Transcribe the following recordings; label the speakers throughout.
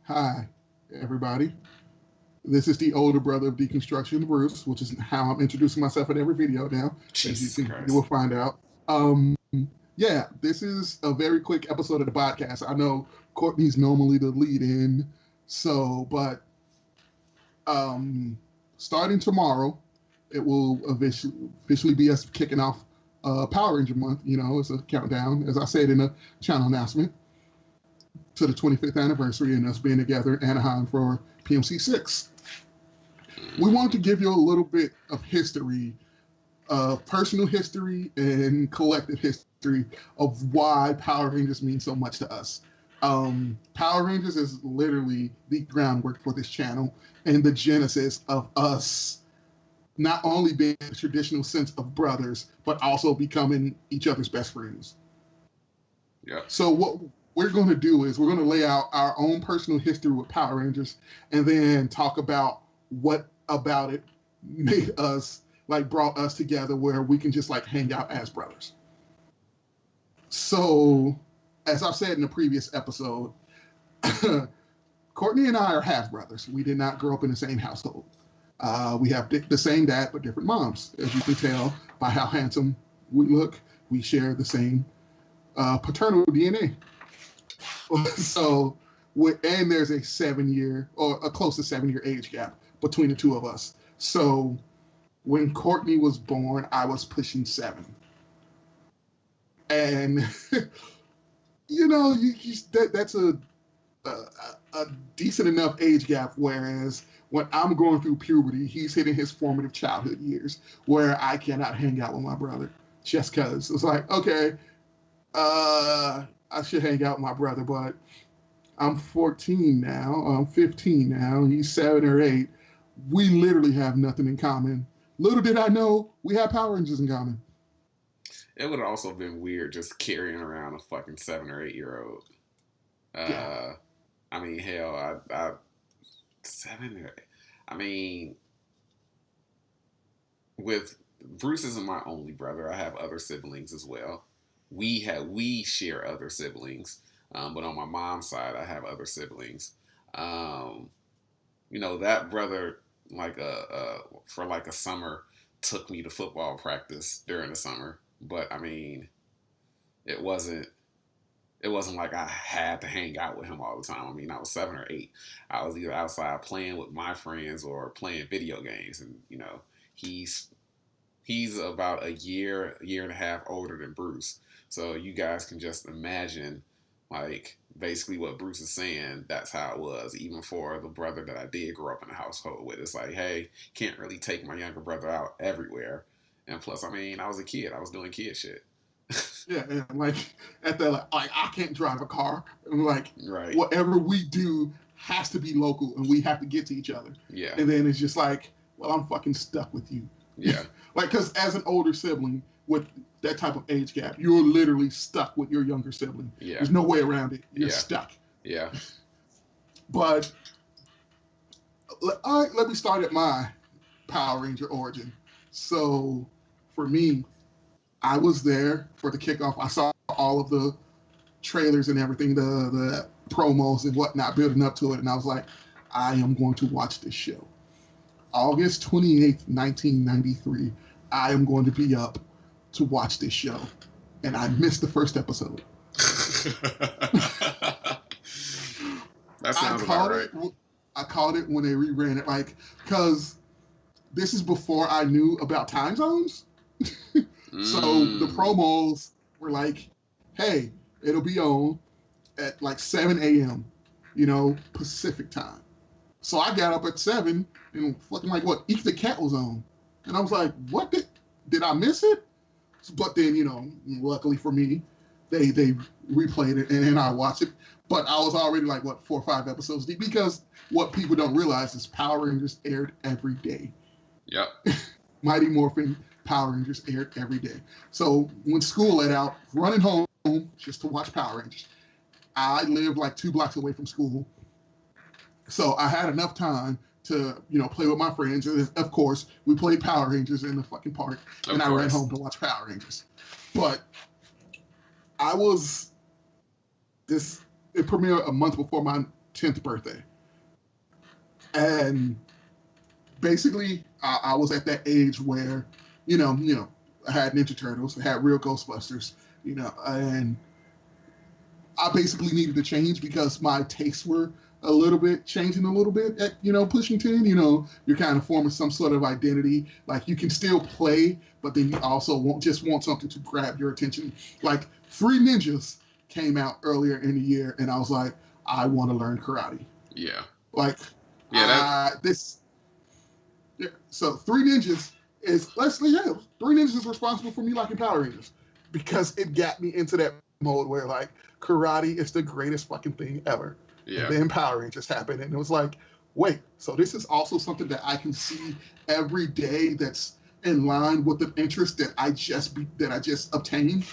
Speaker 1: Hi, everybody. This is the older brother of Deconstruction, Bruce, which is how I'm introducing myself in every video now,
Speaker 2: Jesus
Speaker 1: you will
Speaker 2: Christ.
Speaker 1: find out. Yeah, this is a very quick episode of the podcast. I know Courtney's normally the lead in, but um, starting tomorrow, it will officially be us kicking off Power Ranger Month. You know, it's a countdown, as I said in the channel announcement, to the 25th anniversary and us being together in Anaheim for PMC 6. We want to give you a little bit of history, personal history and collective history of why Power Rangers means so much to us. Power Rangers is literally the groundwork for this channel and the genesis of us not only being a traditional sense of brothers, but also becoming each other's best friends.
Speaker 2: Yep.
Speaker 1: So what we're going to do is we're going to lay out our own personal history with Power Rangers and then talk about what about it made us, like, brought us together where we can just like hang out as brothers. So, as I've said in the previous episode, Courtney and I are half brothers. We did not grow up in the same household. We have the same dad but different moms. As you can tell by how handsome we look, we share the same paternal DNA. So, and there's a 7-year or a close to 7-year age gap between the two of us. So, when Courtney was born, I was pushing 7, and you know, that's a decent enough age gap. Whereas when I'm going through puberty, he's hitting his formative childhood years, where I cannot hang out with my brother just because it's like, okay, I should hang out with my brother, but I'm 14 now, I'm 15 now, he's 7 or 8. We literally have nothing in common. Little did I know we had Power Rangers in common.
Speaker 2: It would have also been weird just carrying around a fucking 7 or 8 year old.
Speaker 1: Yeah.
Speaker 2: I mean, hell, I 7 or 8. I mean, with Bruce isn't my only brother. I have other siblings as well. We share other siblings, but on my mom's side, I have other siblings. Um, that brother, like for like a summer, took me to football practice during the summer. But I mean, it wasn't it wasn't like I had to hang out with him all the time. I mean, I was 7 or 8. I was either outside playing with my friends or playing video games, and he's he's about a year and a half older than Bruce. So you guys can just imagine, like, basically what Bruce is saying. That's how it was, even for the brother that I did grow up in a household with. It's like, hey, can't really take my younger brother out everywhere. And plus, I mean, I was a kid. I was doing kid shit.
Speaker 1: Yeah, and like at the like I can't drive a car. And like
Speaker 2: Right.
Speaker 1: whatever we do has to be local, and we have to get to each other.
Speaker 2: Yeah.
Speaker 1: And then it's just like, well, I'm fucking stuck with you.
Speaker 2: Yeah.
Speaker 1: Like, because as an older sibling with that type of age gap, you're literally stuck with your younger sibling.
Speaker 2: Yeah.
Speaker 1: There's no way around it. You're
Speaker 2: Yeah.
Speaker 1: stuck.
Speaker 2: Yeah.
Speaker 1: But all right, let me start at my Power Ranger origin. So for me, I was there for the kickoff. I saw all of the trailers and everything, the promos and whatnot building up to it, and I was like, I am going to watch this show. August 28th, 1993, I am going to be up to watch this show. And I missed the first episode.
Speaker 2: That sounds about right.
Speaker 1: I called it when they reran it, like, because this is before I knew about time zones. So the promos were like, hey, it'll be on at like 7 a.m., Pacific time. So I got up at 7 and fucking like Eat the Cat was on. And I was like, what did I miss it? But then, luckily for me, they replayed it and I watched it. But I was already like, 4 or 5 episodes deep, because what people don't realize is Power Rangers aired every day.
Speaker 2: Yep.
Speaker 1: Mighty Morphin Power Rangers aired every day. So when school let out, running home just to watch Power Rangers. I lived like 2 blocks away from school. So I had enough time to, play with my friends. And of course, we played Power Rangers in the fucking park. And I ran home to watch Power Rangers. But it premiered a month before my 10th birthday. And basically, I was at that age where, I had Ninja Turtles, I had real Ghostbusters, and I basically needed to change because my tastes were changing a little bit at, pushing 10. You're kind of forming some sort of identity. Like, you can still play, but then you also want something to grab your attention. Like, Three Ninjas came out earlier in the year, and I was like, I want to learn karate.
Speaker 2: Yeah.
Speaker 1: Like,
Speaker 2: yeah,
Speaker 1: so Three Ninjas Three Ninjas is responsible for me liking Power Rangers because it got me into that mode where like karate is the greatest fucking thing ever.
Speaker 2: Yeah.
Speaker 1: And then Power Rangers happened, and it was like, wait, so this is also something that I can see every day that's in line with the interest that I just obtained.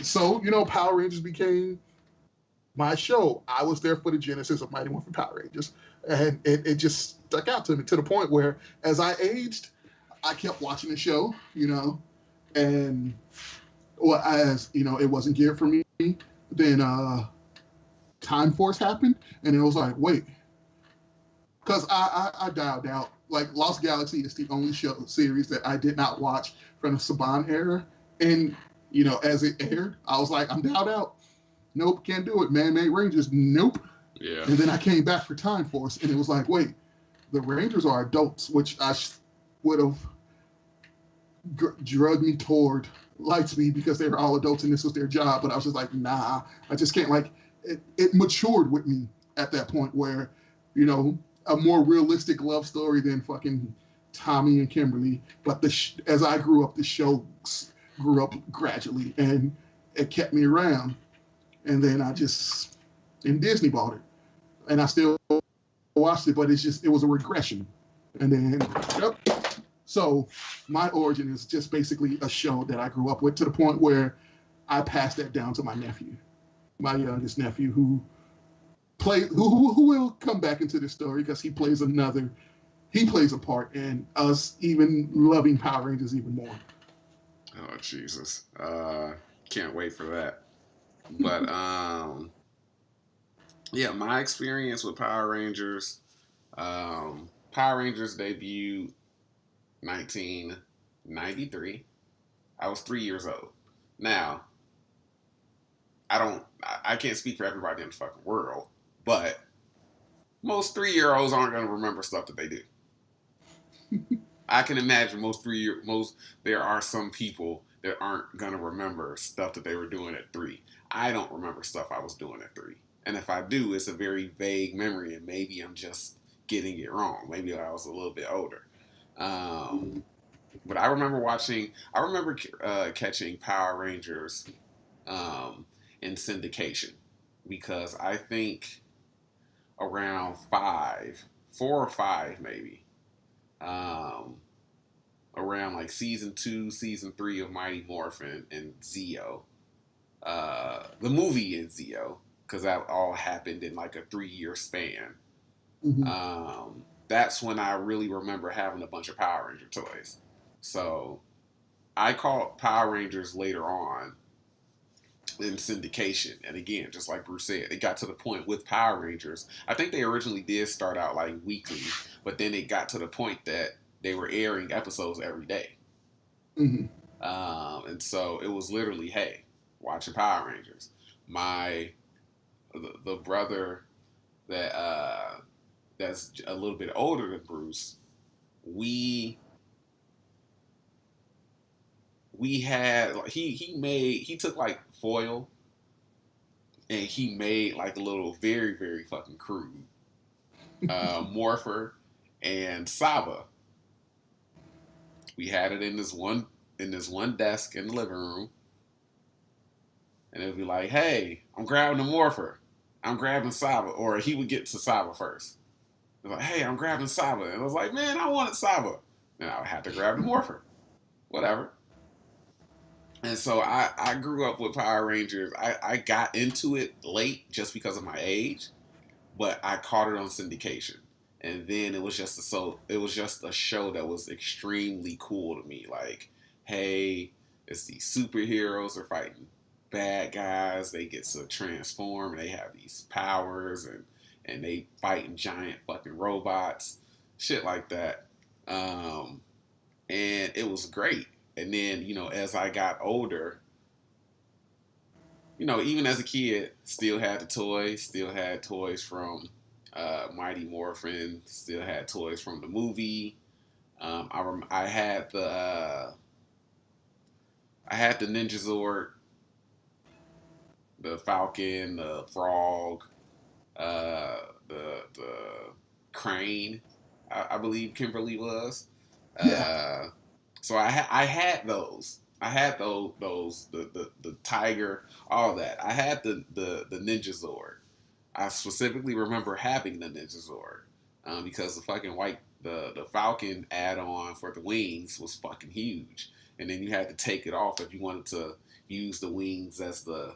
Speaker 1: So Power Rangers became my show. I was there for the genesis of Mighty Morphin Power Rangers, and it just stuck out to me to the point where, as I aged, I kept watching the show, and as it wasn't geared for me. Then Time Force happened, and it was like, wait, because I dialed out. Like, Lost Galaxy is the only series that I did not watch from the Saban era, and as it aired, I was like, I'm dialed out. Nope, can't do it. Man-Made Rangers, nope.
Speaker 2: Yeah.
Speaker 1: And then I came back for Time Force, and it was like, wait, the Rangers are adults, which I would have drugged me toward Lightspeed because they were all adults and this was their job. But I was just like, nah, I just can't. Like, it matured with me at that point where, a more realistic love story than fucking Tommy and Kimberly. But as I grew up, the show grew up gradually, and it kept me around. And then and Disney bought it. And I still watched it, but it was a regression. And then, yep. So my origin is just basically a show that I grew up with to the point where I passed that down to my nephew, my youngest nephew, who will come back into this story because he plays a part in us even loving Power Rangers even more.
Speaker 2: Oh, Jesus. Can't wait for that. But yeah, my experience with Power Rangers. Power Rangers debuted 1993. I was 3 years old. Now, I can't speak for everybody in the fucking world, but most 3-year-olds aren't going to remember stuff that they do. I can imagine there are some people that aren't going to remember stuff that they were doing at 3. I don't remember stuff I was doing at 3. And if I do, it's a very vague memory, and maybe I'm just getting it wrong. Maybe I was a little bit older. But I remember catching Power Rangers in syndication because I think around 4 or 5 maybe, around like season 2, season 3 of Mighty Morphin and Zeo, the movie in Zeo, because that all happened in like a 3-year span.
Speaker 1: Mm-hmm.
Speaker 2: That's when I really remember having a bunch of Power Ranger toys. So I caught Power Rangers later on in syndication. And again, just like Bruce said, it got to the point with Power Rangers. I think they originally did start out like weekly, but then it got to the point that they were airing episodes every day.
Speaker 1: Mm-hmm.
Speaker 2: And so it was literally, hey, watching Power Rangers. The brother that's a little bit older than Bruce, he took like foil and he made like a little very, very fucking crude Morpher and Saba. We had it in this one desk in the living room, and it would be like, hey, I'm grabbing the Morpher, I'm grabbing Saba, or he would get to Saba first. It was like, hey, I'm grabbing Saba, and I was like, man, I wanted Saba, and I would have to grab the Morpher, whatever. And so I grew up with Power Rangers. I got into it late just because of my age, but I caught it on syndication. And then it was just a show that was extremely cool to me. Like, hey, it's these superheroes are fighting bad guys. They get to transform and they have these powers, and and they fighting giant fucking robots, shit like that. Um, and it was great. And then, as I got older, even as a kid, still had toys from Mighty Morphin, still had toys from the movie. I had the Ninja Zord, the Falcon, the Frog, uh, the Crane. I believe Kimberly was.
Speaker 1: Yeah.
Speaker 2: Uh, so I had those. I had those the tiger, all that. I had the Ninja Zord. I specifically remember having the Ninja Zord because the fucking the Falcon add on for the wings was fucking huge, and then you had to take it off if you wanted to use the wings as to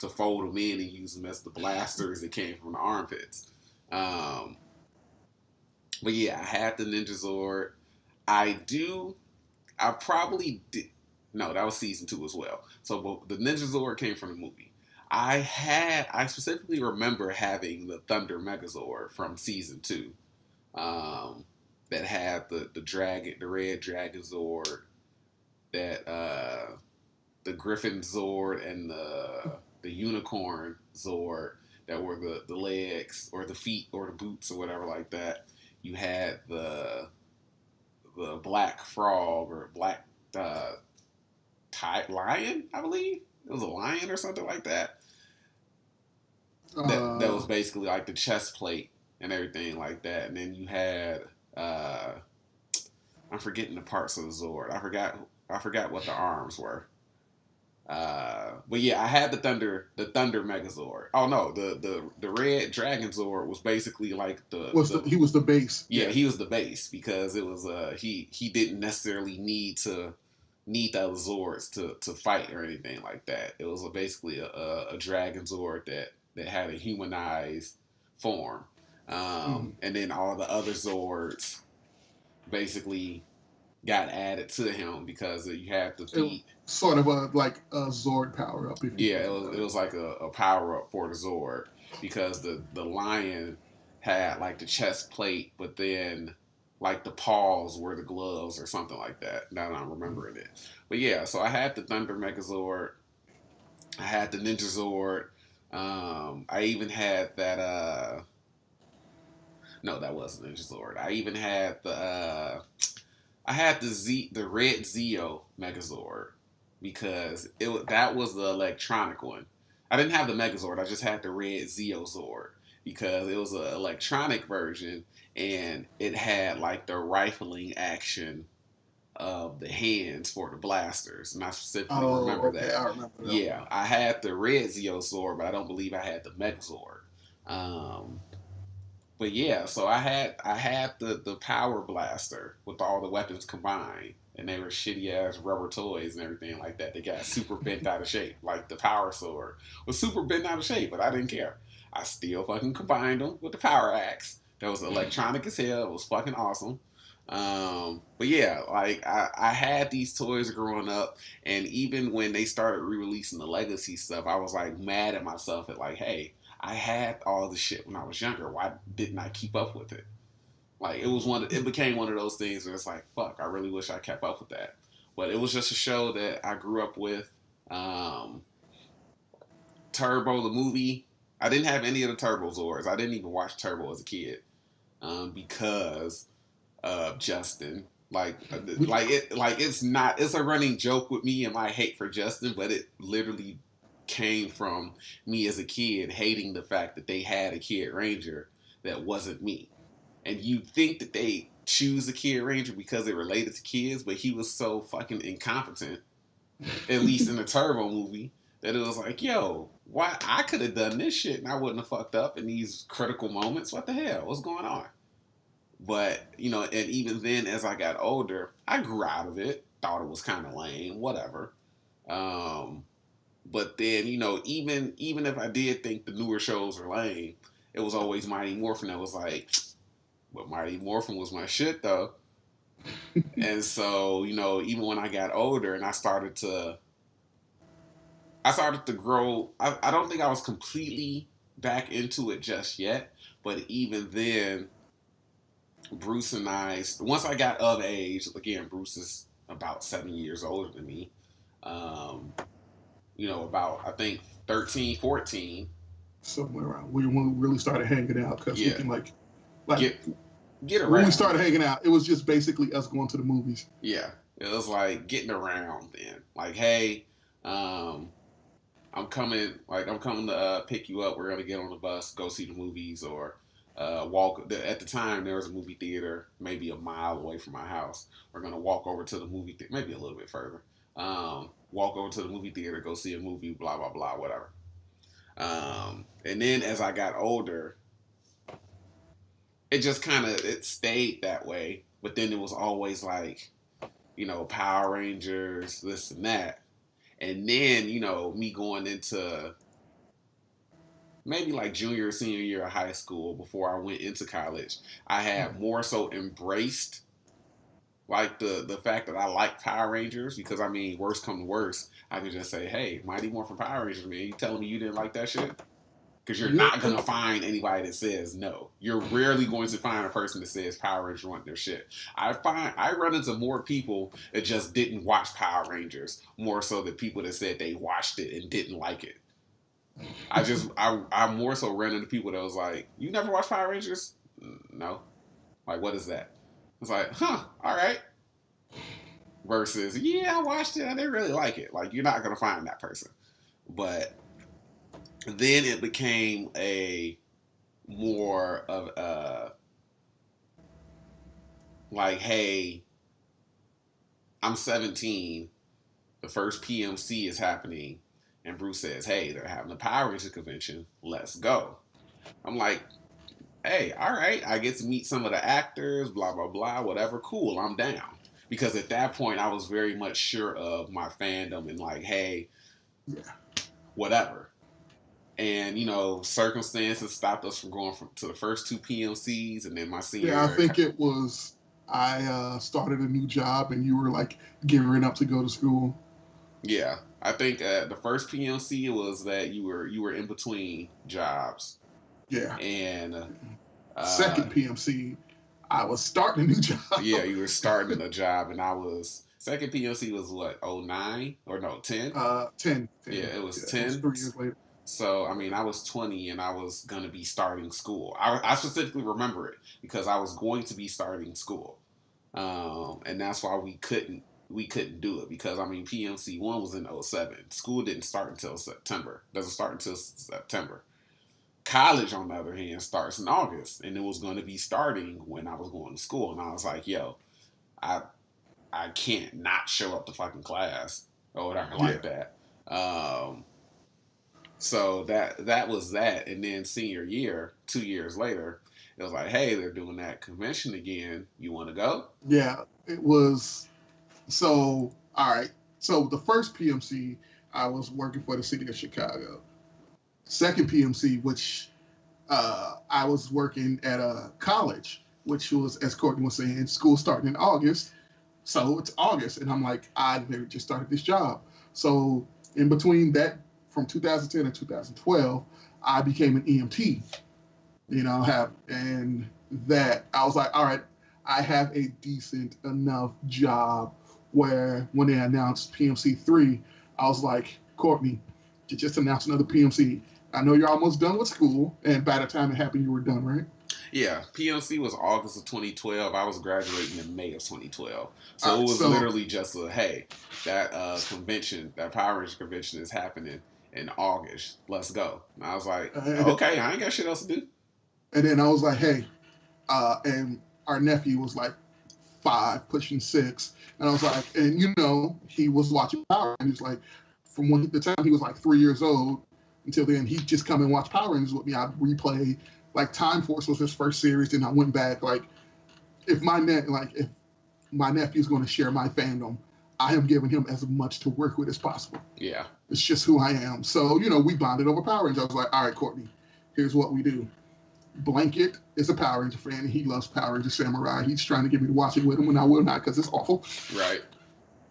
Speaker 2: fold them in and use them as the blasters that came from the armpits. Um, but yeah, I had the Ninja Zord. I do. I probably did. No, that was season 2 as well. So but the Ninja Zord came from the movie. I specifically remember having the Thunder Megazord from season 2. Um, that had the red Dragon Zord, that the Griffin Zord and the Unicorn Zord that were the legs or the feet or the boots or whatever like that. You had the Black Frog or Black uh, Lion, I believe it was a lion or something like that. That was
Speaker 1: Uh,
Speaker 2: basically like the chest plate and everything like that. And then you had uh, I'm forgetting the parts of the Zord. I forgot what the arms were. But yeah, I had the Thunder Megazord. Oh no, the Red Dragon Zord was basically like the
Speaker 1: he was the base.
Speaker 2: yeah,
Speaker 1: Yeah.
Speaker 2: he was the base because it was he didn't necessarily need the other Zords to fight or anything like that. It was basically a Dragon Zord that had a humanized form,
Speaker 1: Mm.
Speaker 2: and then all the other Zords basically got added to him because you had the
Speaker 1: It,
Speaker 2: feet.
Speaker 1: sort of like a Zord power up, if you
Speaker 2: Yeah,
Speaker 1: think
Speaker 2: it
Speaker 1: about it.
Speaker 2: was like a power up for the Zord because the lion had like the chest plate, but then like the paws were the gloves or something like that. Now that I'm remembering it. But yeah, so I had the Thunder Megazord, I had the Ninja Zord, I even had that no, that wasn't Ninja Zord. I even had I had the red Zeo Megazord because that was the electronic one. I didn't have the Megazord. I just had the red Zeo Zord because it was an electronic version and it had like the rifling action of the hands for the blasters, and I specifically
Speaker 1: Oh,
Speaker 2: remember
Speaker 1: okay.
Speaker 2: that.
Speaker 1: I remember that one.
Speaker 2: Yeah, I had the red Zeo Zord, but I don't believe I had the Megazord. Um, but yeah, so I had the power blaster with all the weapons combined, and they were shitty ass rubber toys and everything like that. They got super bent out of shape, like the power sword was super bent out of shape, but I didn't care. I still fucking combined them with the power axe. That was electronic as hell. It was fucking awesome. But yeah, like I had these toys growing up, and even when they started re-releasing the legacy stuff, I was like mad at myself at like, hey, I had all this shit when I was younger. Why didn't I keep up with it? Like it became one of those things where it's like, fuck, I really wish I kept up with that. But it was just a show that I grew up with. Um, Turbo the movie. I didn't have any of the Turbo Zords. I didn't even watch Turbo as a kid because of Justin.
Speaker 1: We,
Speaker 2: It's a running joke with me and my hate for Justin, but it literally came from me as a kid hating the fact that they had a Kid Ranger that wasn't me. And you think that they choose a Kid Ranger because it related to kids, but he was so fucking incompetent, at least in the Turbo movie, that it was like, yo, why I could have done this shit and I wouldn't have fucked up in these critical moments. What the hell? What's going on? But, and even then, as I got older, I grew out of it. Thought it was kind of lame, whatever. Um, but then, even if I did think the newer shows were lame, it was always Mighty Morphin that was like, but Mighty Morphin was my shit though. And so, even when I got older and I started to grow, I don't think I was completely back into it just yet. But even then, Bruce and I, once I got of age, again, Bruce is about 7 years older than me. Um, about, I think, 13, 14.
Speaker 1: Somewhere around when we really started hanging out because we
Speaker 2: Yeah.
Speaker 1: can like
Speaker 2: Get get
Speaker 1: when we
Speaker 2: around.
Speaker 1: started hanging out, it was just basically us going to the movies.
Speaker 2: Yeah. It was like getting around then. Like, hey, I'm coming to pick you up. We're gonna get on the bus, go see the movies, or walk. At the time, there was a movie theater maybe a mile away from my house. We're gonna walk over to the movie, maybe a little bit further. Walk over to the movie theater, go see a movie, blah blah blah, whatever. And then as I got older, it just kind of it stayed that way. But then it was always like, Power Rangers, this and that. And then, me going into maybe like junior or senior year of high school before I went into college, I had more so embraced like the fact that I like Power Rangers because I mean, worst come to worst, I can just say, hey, Mighty Morphin Power Rangers, man, you telling me you didn't like that shit? Because you're not gonna find anybody that says no. You're rarely going to find a person that says Power Rangers want their shit. I run into more people that just didn't watch Power Rangers more so than people that said they watched it and didn't like it. I more so ran into people that was like, you never watched Power Rangers? No. Like, what is that? It's like, huh, all right. Versus, yeah, I watched it. I didn't really like it. Like, you're not gonna find that person. But then it became a more of a like, hey, I'm 17. The first PMC is happening, and Bruce says, hey, they're having a Power Rangers convention. Let's go. I'm like, hey, all right. I get to meet some of the actors, blah blah blah, whatever. Cool, I'm down. Because at that point, I was very much sure of my fandom and like, hey, whatever. And circumstances stopped us from going to the first two PMCs, and then my senior.
Speaker 1: Yeah, I think it was I started a new job, and you were like gearing up to go to school.
Speaker 2: Yeah, I think the first PMC was that you were in between jobs.
Speaker 1: Yeah.
Speaker 2: And
Speaker 1: second PMC, I was starting a new job.
Speaker 2: Yeah, you were starting a job, and I was. Second PMC was what, 09? Or no, 10?
Speaker 1: 10.
Speaker 2: Yeah, it was 10.
Speaker 1: It was 3 years later.
Speaker 2: So, I mean, I was 20 and I was going to be starting school. I specifically remember it because I was going to be starting school. And that's why we couldn't do it because, I mean, PMC 1 was in 07. School didn't start until September. Doesn't start until September. College, on the other hand, starts in August. And it was going to be starting when I was going to school. And I was like, yo, I can't not show up to fucking class or whatever like that. So that was that. And then senior year, 2 years later, it was like, hey, they're doing that convention again. You want to go?
Speaker 1: Yeah, it was. So, all right. So the first PMC, I was working for the city of Chicago. Second PMC, which I was working at a college, which was, as Courtney was saying, school starting in August. So it's August. And I'm like, I just started this job. So in between that, from 2010 and 2012, I became an EMT. And that I was like, all right, I have a decent enough job where when they announced PMC 3, I was like, Courtney, you just announced another PMC. I know you're almost done with school, and by the time it happened, you were done, right?
Speaker 2: Yeah, PMC was August of 2012. I was graduating in May of 2012. So it was literally just hey, that convention, that Power Rangers convention is happening in August. Let's go. And I was like, okay, I ain't got shit else to do.
Speaker 1: And then I was like, hey, and our nephew was like 5, pushing 6. And I was like, and he was watching Power Rangers. Like, from the time he was like 3 years old until then, he'd just come and watch Power Rangers with me. I'd replay, like, Time Force was his first series. And I went back, like, if my nephew's going to share my fandom, I am giving him as much to work with as possible.
Speaker 2: Yeah.
Speaker 1: It's just who I am. So, we bonded over Power Rangers. I was like, all right, Courtney, here's what we do. Blanket is a Power Ranger fan, and he loves Power Ranger Samurai. He's trying to get me to watch it with him, and I will not because it's awful.
Speaker 2: Right.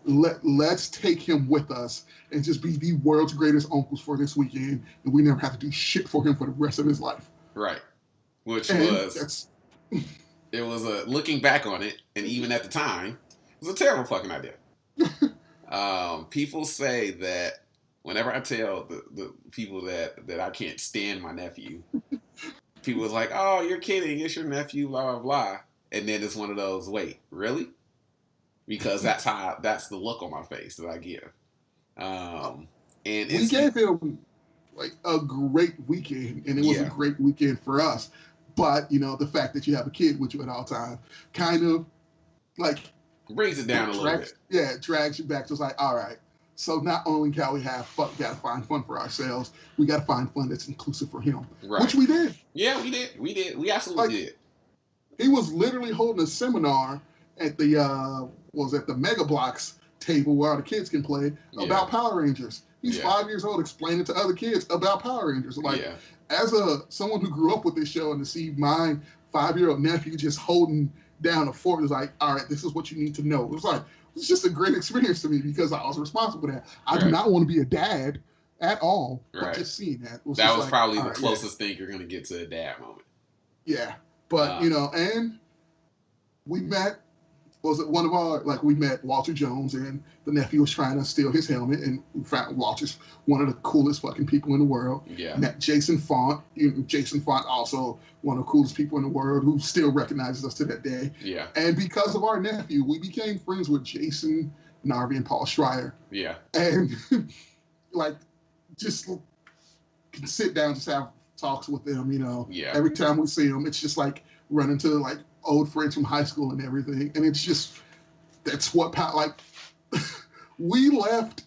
Speaker 1: let's take him with us and just be the world's greatest uncles for this weekend, and we never have to do shit for him for the rest of his life.
Speaker 2: Right. Which
Speaker 1: And
Speaker 2: was it was looking back on it, and even at the time, it was a terrible fucking idea. People say that whenever I tell the people that I can't stand my nephew, people was like, "Oh, you're kidding! It's your nephew." Blah blah blah. And then it's one of those. Wait, really? Because that's the look on my face that I give. And
Speaker 1: we gave him like a great weekend, and it was a great weekend for us. But the fact that you have a kid with you at all times kind of like
Speaker 2: brings it down a little bit.
Speaker 1: Yeah, it drags you back to like, all right. So not only can we have fun, we got to find fun for ourselves. We got to find fun that's inclusive for him, which we did.
Speaker 2: Yeah, we did. We absolutely did.
Speaker 1: He was literally holding a seminar at the the Mega Blocks table where all the kids can play about Power Rangers. He's 5 years old, explaining to other kids about Power Rangers. As someone who grew up with this show, and to see my 5-year-old nephew just holding down a fork, was like, all right, this is what you need to know. It was just a great experience to me because I was responsible for that. I do not want to be a dad at all, but just seeing that was
Speaker 2: probably the closest thing you're going to get to a dad moment.
Speaker 1: Yeah, but and we met. We met Walter Jones, and the nephew was trying to steal his helmet, and we found Walter's one of the coolest fucking people in the world.
Speaker 2: Yeah.
Speaker 1: Met Jason Font. Jason Font, also one of the coolest people in the world, who still recognizes us to that day.
Speaker 2: Yeah.
Speaker 1: And because of our nephew, we became friends with Jason Narvi and Paul Schreier.
Speaker 2: Yeah.
Speaker 1: And just can sit down, just have talks with them,
Speaker 2: Yeah.
Speaker 1: Every time we see them, it's just like running to old friends from high school and everything. And it's just, that's what, we left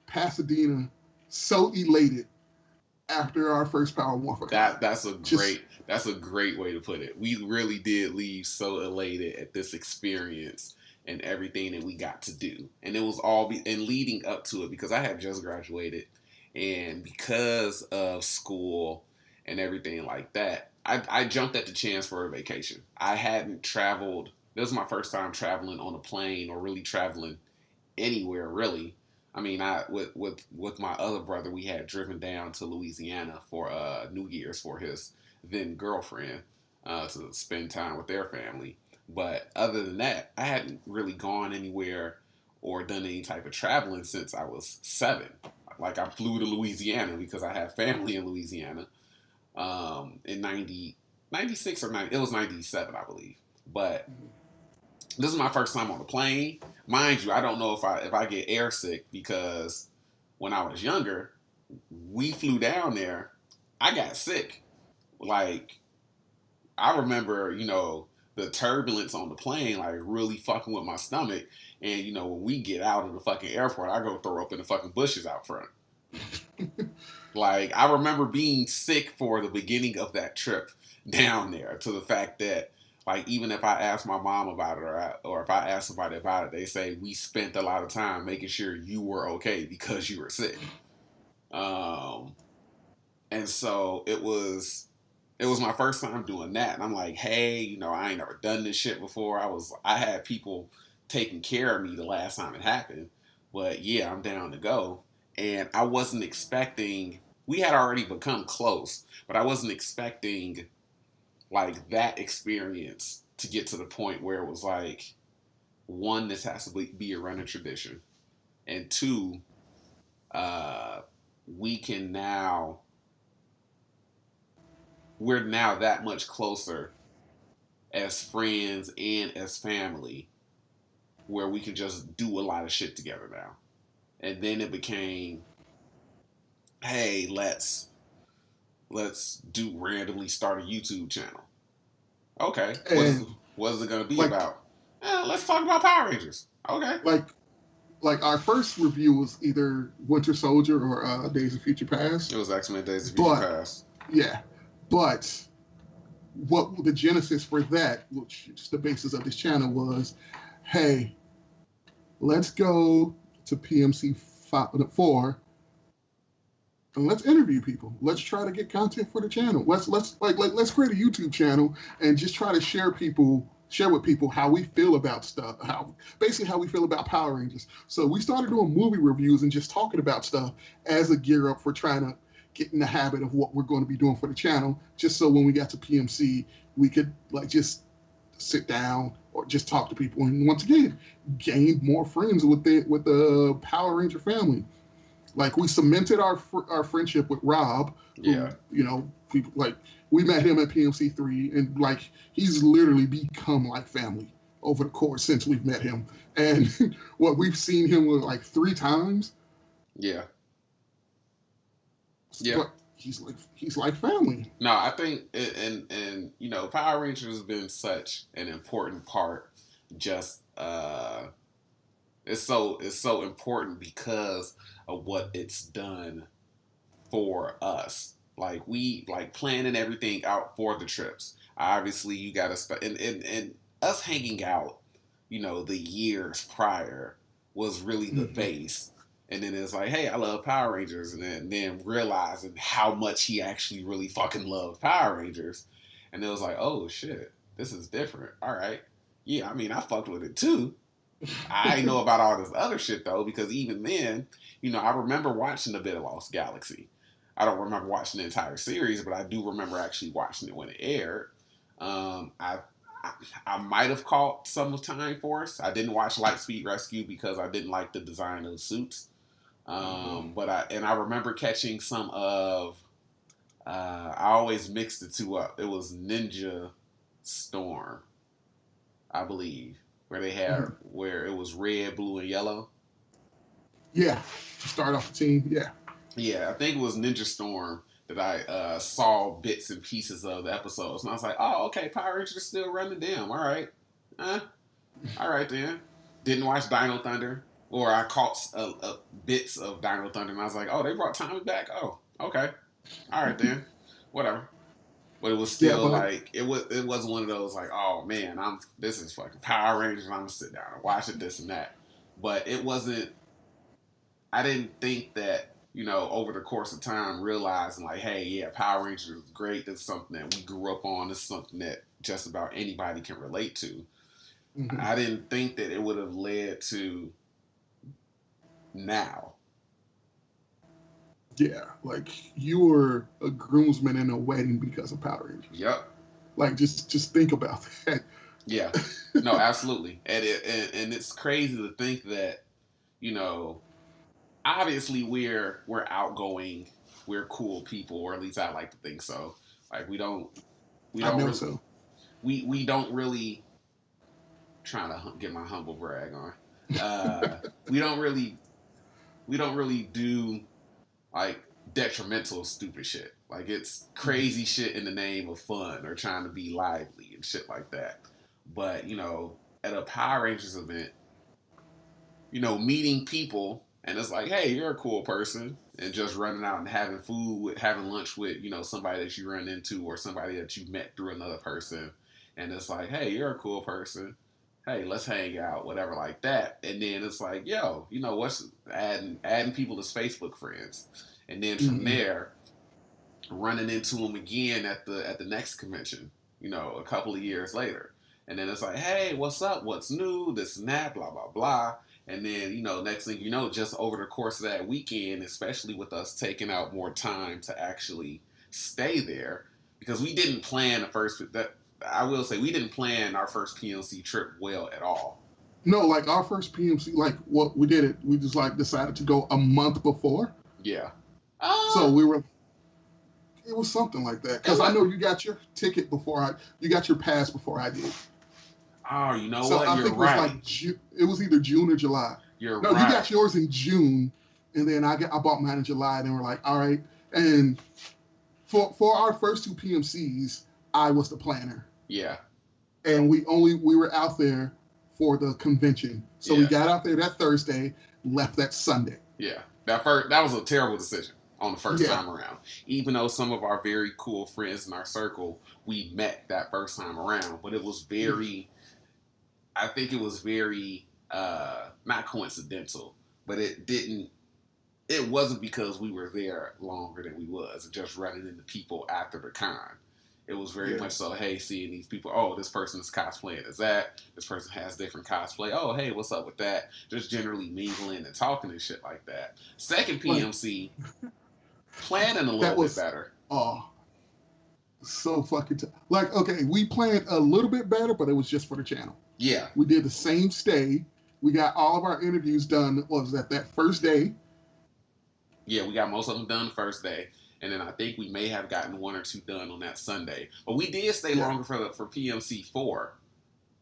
Speaker 1: Pasadena so elated after our first Power Morphin.
Speaker 2: That's a great way to put it. We really did leave so elated at this experience and everything that we got to do. And it was and leading up to it, because I had just graduated, and because of school and everything like that, I jumped at the chance for a vacation. I hadn't traveled. This was my first time traveling on a plane, or really traveling anywhere, really. I mean, with my other brother, we had driven down to Louisiana for New Year's for his then girlfriend to spend time with their family. But other than that, I hadn't really gone anywhere or done any type of traveling since I was 7. I flew to Louisiana because I have family in Louisiana. In 96 or 90, it was 97, I believe. But this is my first time on a plane. Mind you, I don't know if I get airsick, because when I was younger, we flew down there, I got sick. I remember, the turbulence on the plane, really fucking with my stomach. And, when we get out of the fucking airport, I go throw up in the fucking bushes out front. I remember being sick for the beginning of that trip down there, to the fact that, even if I ask my mom about it, or if I ask somebody about it, they say we spent a lot of time making sure you were okay because you were sick. And so it was my first time doing that. And I'm like, hey, I ain't never done this shit before. I had people taking care of me the last time it happened. But yeah, I'm down to go. And I wasn't expecting, we had already become close, but I wasn't expecting that experience to get to the point where it was one, this has to be a running tradition. And 2, we're now that much closer as friends and as family, where we can just do a lot of shit together now. And then it became, hey, let's randomly start a YouTube channel. Okay. What is it going to be about? Let's talk about Power Rangers. Okay.
Speaker 1: Our first review was either Winter Soldier or Days of Future Past.
Speaker 2: It was X-Men Days of Future Past.
Speaker 1: Yeah. But what the genesis for that, which is the basis of this channel, was, hey, let's go to PMC 4 and let's interview people. Let's try to get content for the channel. Let's create a YouTube channel and just try to share people share with people how we feel about stuff, basically how we feel about Power Rangers. So we started doing movie reviews and just talking about stuff as a gear up for trying to get in the habit of what we're going to be doing for the channel, just so when we got to PMC, we could like just sit down or just talk to people, and once again, gain more friends with the Power Ranger family. Like we cemented our friendship with Rob, who
Speaker 2: Yeah.
Speaker 1: people like we met him at PMC three, and like he's literally become like family over the course since we've met him. And what we've seen him with like 3 times,
Speaker 2: Yeah. Yeah.
Speaker 1: but he's like family.
Speaker 2: No, I think, and Power Rangers has been such an important part. Just it's so important because of what it's done for us. Like we like planning everything out for the trips. Obviously, you got to and us hanging out. The years prior was really the
Speaker 1: Mm-hmm.
Speaker 2: base. And then it's like, hey, I love Power Rangers, and then realizing how much he actually really fucking loved Power Rangers, and it was like, oh shit, this is different. All right, yeah, I mean, I fucked with it too. I didn't know about all this other shit though, because even then, I remember watching a bit of Lost Galaxy. I don't remember watching the entire series, but I do remember actually watching it when it aired. I I might have caught some of Time Force. I didn't watch Lightspeed Rescue because I didn't like the design of the suits.
Speaker 1: Mm-hmm.
Speaker 2: But I remember catching some of. I always mixed the two up. It was Ninja Storm, I believe, where it was red, blue, and yellow.
Speaker 1: Yeah, to start off the team. Yeah.
Speaker 2: Yeah, I think it was Ninja Storm that I saw bits and pieces of the episodes, and I was like, "Oh, okay, Power Rangers are still running. Damn, all right, uh, all right then." Didn't watch Dino Thunder, or I caught bits of Dino Thunder, and I was like, "Oh, they brought Tommy back. Oh, okay, all right then, whatever." But it was
Speaker 1: Yeah,
Speaker 2: still
Speaker 1: but
Speaker 2: like it wasn't one of those like, "Oh man, this is fucking Power Rangers. I'm gonna sit down and watch it, this and that." But it wasn't. I didn't think that, over the course of time, realizing like, hey, yeah, Power Rangers is great. This is something that we grew up on. This is something that just about anybody can relate to.
Speaker 1: mm-hmm.
Speaker 2: I didn't think that it would have led to now.
Speaker 1: Yeah, like you were a groomsman in a wedding because of Power Rangers.
Speaker 2: Yep.
Speaker 1: Like just think about that.
Speaker 2: Yeah. No, absolutely. And it's crazy to think that, you know, obviously we're outgoing, we're cool people, or at least I like to think so. Like we
Speaker 1: I
Speaker 2: don't
Speaker 1: know
Speaker 2: really
Speaker 1: so.
Speaker 2: we don't really trying to get my humble brag on. We don't really do like detrimental stupid shit. Like it's crazy shit in the name of fun or trying to be lively and shit like that. But at a Power Rangers event, meeting people and it's like, hey, you're a cool person, and just running out and having food with, having lunch with, somebody that you run into or somebody that you met through another person, and it's like, hey, you're a cool person. Hey, let's hang out, whatever, like that. And then it's like, yo, what's adding people as Facebook friends, and then from
Speaker 1: Mm-hmm.
Speaker 2: there, running into them again at the next convention, a couple of years later. And then it's like, hey, what's up? What's new? This and that, blah, blah, blah. And then, next thing you know, just over the course of that weekend, especially with us taking out more time to actually stay there, because we didn't plan the first, that I will say, we didn't plan our first PLC trip well at all.
Speaker 1: No, like our first PMC, like what we did it, we just like decided to go a month before.
Speaker 2: Yeah.
Speaker 1: So we were, it was something like that.
Speaker 2: It
Speaker 1: Because I
Speaker 2: was,
Speaker 1: know you got your ticket you got your pass before I did.
Speaker 2: oh, you know
Speaker 1: So
Speaker 2: what?
Speaker 1: I
Speaker 2: You're
Speaker 1: think it was
Speaker 2: right.
Speaker 1: like it was either June or July.
Speaker 2: You're
Speaker 1: No, you
Speaker 2: right.
Speaker 1: got yours in June, and then I bought mine in July. And we're like, all right. And for our first 2 PMCs, I was the planner,
Speaker 2: Yeah.
Speaker 1: and we were out there for the convention. So we
Speaker 2: Yeah.
Speaker 1: got out there that Thursday, left that Sunday.
Speaker 2: Yeah, that was a terrible decision on the first
Speaker 1: Yeah.
Speaker 2: time around. Even though some of our very cool friends in our circle we met that first time around, but it was very, I think it was very not coincidental, but it wasn't because we were there longer than we was, just running into people after the con. It was very much so, hey, seeing these people, oh, this person is cosplaying as that. This person has different cosplay. Oh, hey, what's up with that? Just generally mingling and talking and shit like that. Second PMC, planning a
Speaker 1: that
Speaker 2: little bit
Speaker 1: was
Speaker 2: better.
Speaker 1: So fucking like, okay, we planned a little bit better, but it was just for the channel.
Speaker 2: Yeah.
Speaker 1: We did the same stay. We got all of our interviews done. What was that first day?
Speaker 2: Yeah, we got most of them done the first day. And then I think we may have gotten one or two done on that Sunday. But we did stay longer for PMC 4.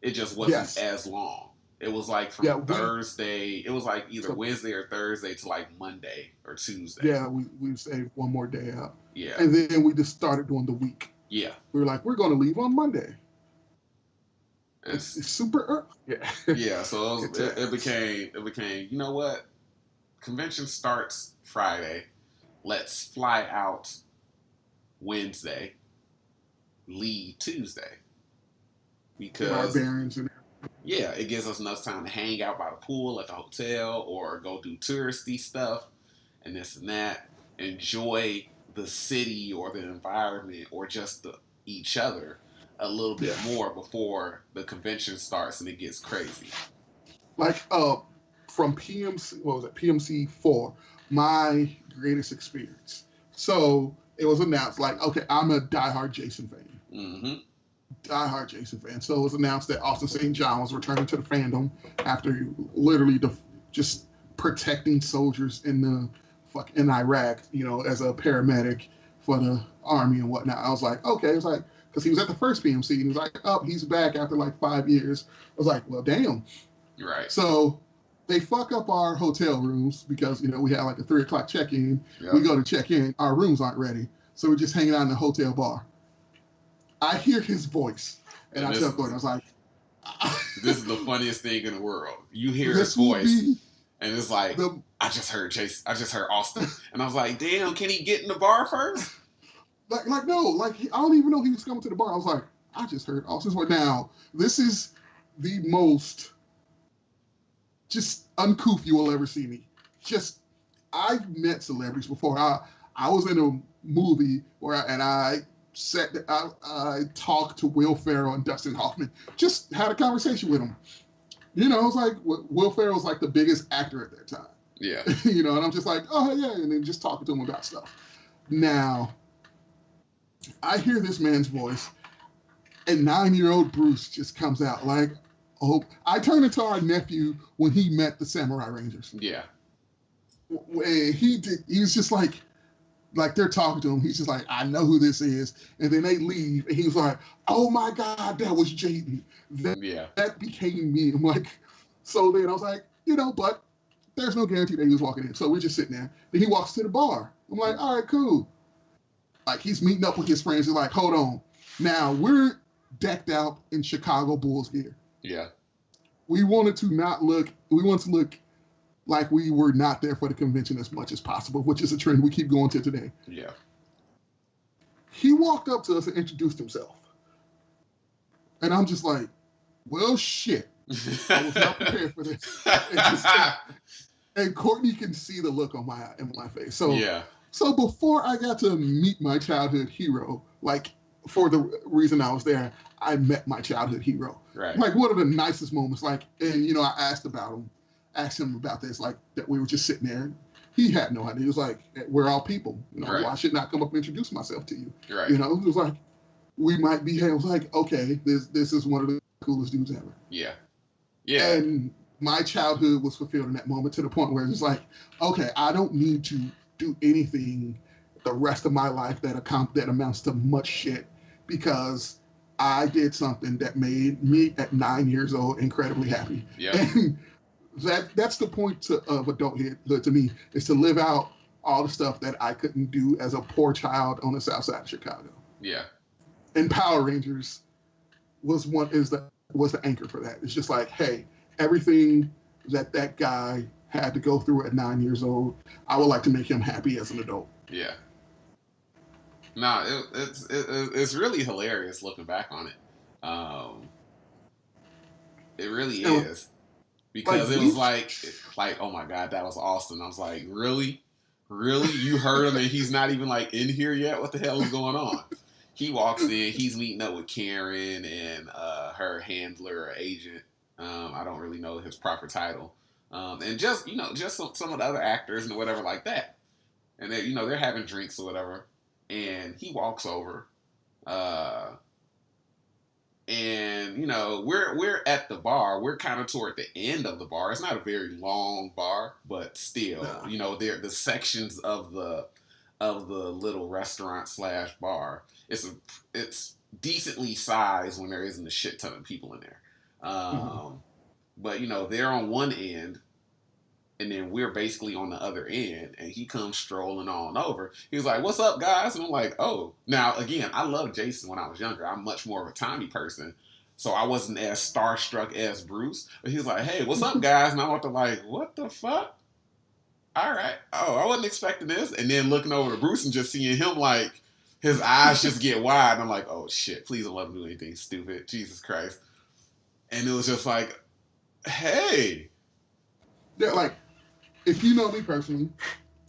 Speaker 2: It just wasn't as long. It was like from Thursday. It was like either Wednesday or Thursday to like Monday or Tuesday.
Speaker 1: Yeah, we stayed one more day out.
Speaker 2: Yeah.
Speaker 1: And then we just started doing the week.
Speaker 2: Yeah.
Speaker 1: We were like, we're going to leave on Monday. It's super early. Yeah.
Speaker 2: Yeah, so it became, you know what? Convention starts Friday. Let's fly out Wednesday, leave Tuesday. Because yeah, it gives us enough time to hang out by the pool at the hotel or go do touristy stuff and this and that. Enjoy the city or the environment or just each other a little bit more before the convention starts and it gets crazy.
Speaker 1: Like from PMC 4, my greatest experience. So it was announced, like, okay, I'm a diehard Jason fan.
Speaker 2: Mm-hmm.
Speaker 1: Diehard Jason fan. So it was announced that Austin St. John was returning to the fandom after literally just protecting soldiers in Iraq, as a paramedic for the army and whatnot. I was like, okay. It was like, because he was at the first PMC and he was like, oh, he's back after like 5 years. I was like, well, damn.
Speaker 2: Right.
Speaker 1: So they fuck up our hotel rooms because, we had like a 3 o'clock check-in. Yep. We go to check in, our rooms aren't ready. So we're just hanging out in the hotel bar. I hear his voice and I tell Courtney, I was like,
Speaker 2: this is the funniest thing in the world. You hear his voice and it's like, I just heard Chase. I just heard Austin. And I was like, damn, can he get in the bar first?
Speaker 1: No, I don't even know he was coming to the bar. I was like, I just heard Austin's voice. Now, this is the most just uncouth you will ever see me. I've met celebrities before. I was in a movie and I talked to Will Ferrell and Dustin Hoffman. Just had a conversation with them. I was like, Will Ferrell's like the biggest actor at that time.
Speaker 2: Yeah.
Speaker 1: And I'm just like, oh yeah, and then just talking to him about stuff. Now, I hear this man's voice, and 9-year-old Bruce just comes out like, oh, I turned into our nephew when he met the Samurai Rangers.
Speaker 2: Yeah.
Speaker 1: He was just like they're talking to him. He's just like, I know who this is. And then they leave, and he was like, oh my God, that was Jaden. That became me. I'm like, so then I was like, but there's no guarantee that he was walking in. So we're just sitting there. Then he walks to the bar. I'm like, all right, cool. Like, he's meeting up with his friends. He's like, hold on. Now, we're decked out in Chicago Bulls gear.
Speaker 2: Yeah.
Speaker 1: We wanted to look like we were not there for the convention as much as possible, which is a trend we keep going to today.
Speaker 2: Yeah.
Speaker 1: He walked up to us and introduced himself. And I'm just like, well, shit. I was not prepared for this. And Courtney can see the look in my face. So before I got to meet my childhood hero, like for the reason I was there, I met my childhood hero.
Speaker 2: Right.
Speaker 1: Like, one of the nicest moments. Like, and I asked him about this, like that we were just sitting there. He had no idea. He was like, we're all people.
Speaker 2: Right.
Speaker 1: Why should not come up and introduce myself to you?
Speaker 2: Right.
Speaker 1: It was like, we might be here. I was like, okay, this is one of the coolest dudes ever.
Speaker 2: Yeah. Yeah.
Speaker 1: And my childhood was fulfilled in that moment to the point where it's like, okay, I don't need to do anything the rest of my life that amounts to much shit, because I did something that made me at 9 years old incredibly happy.
Speaker 2: Yeah.
Speaker 1: And that's the point of adulthood to me, is to live out all the stuff that I couldn't do as a poor child on the south side of Chicago.
Speaker 2: Yeah.
Speaker 1: And Power Rangers was the anchor for that. It's just like, hey, everything that guy had to go through at 9 years old, I would like to make him happy as an adult.
Speaker 2: Yeah. No, it's really hilarious looking back on it. It really is. Because it was like, oh my God, that was Austin. I was like, really? Really? You heard him and he's not even like in here yet? What the hell is going on? he walks in. He's meeting up with Karen and her handler or agent. I don't really know his proper title. And just just some of the other actors and whatever like that. And they they're having drinks or whatever. And he walks over. Uh, and we're at the bar. We're kind of toward the end of the bar. It's not a very long bar, but still, there the sections of the little restaurant slash bar. It's decently sized when there isn't a shit ton of people in there. But they're on one end, and then we're basically on the other end, and he comes strolling on over. He's like, "What's up, guys?" And I'm like, "Oh." Now, again, I loved Jason when I was younger. I'm much more of a Tommy person, so I wasn't as starstruck as Bruce. But he's like, "Hey, what's up, guys?" And I'm up to like, "What the fuck?" All right. Oh, I wasn't expecting this. And then looking over to Bruce and just seeing him, like, his eyes just get wide. And I'm like, "Oh, shit. Please don't let him do anything stupid. Jesus Christ." And it was just like, hey.
Speaker 1: Yeah, like, if you know me personally,